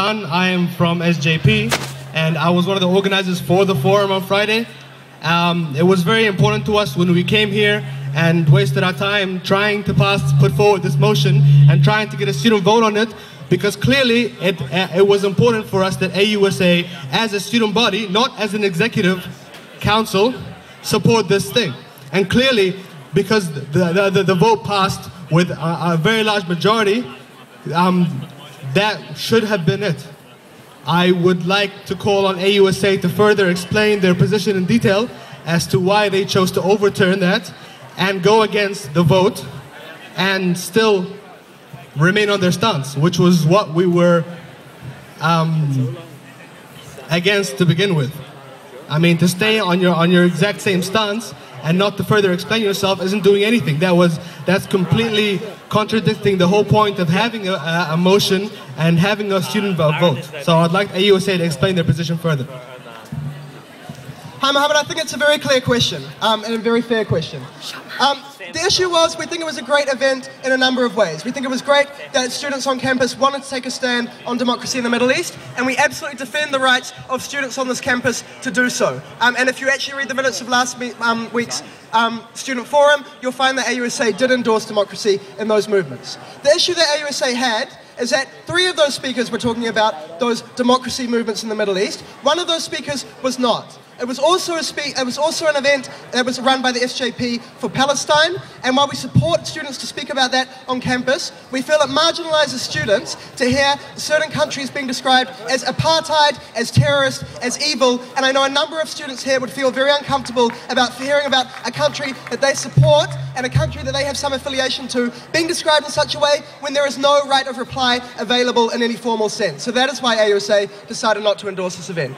Hassan. I am from SJP, and I was one of the organizers for the forum on Friday. It was very important to us when we came here and wasted our time trying to put forward this motion and trying to get a student vote on it, because clearly it was important for us that AUSA, as a student body, not as an executive council, support this thing. And clearly, because the vote passed with a very large majority, that should have been it. I would like to call on AUSA to further explain their position in detail as to why they chose to overturn that and go against the vote and still remain on their stance, which was what we were against to begin with. I mean, to stay on your exact same stance and not to further explain yourself isn't doing anything. That's completely contradicting the whole point of having a motion and having a student vote. So I'd like AUSA to explain their position further. Hi Mohamed, I think it's a very clear question and a very fair question. The issue was, we think it was a great event in a number of ways. We think it was great that students on campus wanted to take a stand on democracy in the Middle East, and we absolutely defend the rights of students on this campus to do so. And if you actually read the minutes of last week's student forum, you'll find that AUSA did endorse democracy in those movements. The issue that AUSA had is that 3 of those speakers were talking about those democracy movements in the Middle East. 1 of those speakers was not. It was also an event that was run by the SJP for Palestine, and while we support students to speak about that on campus, we feel it marginalises students to hear certain countries being described as apartheid, as terrorist, as evil, and I know a number of students here would feel very uncomfortable about hearing about a country that they support and a country that they have some affiliation to being described in such a way when there is no right of reply available in any formal sense. So that is why AUSA decided not to endorse this event.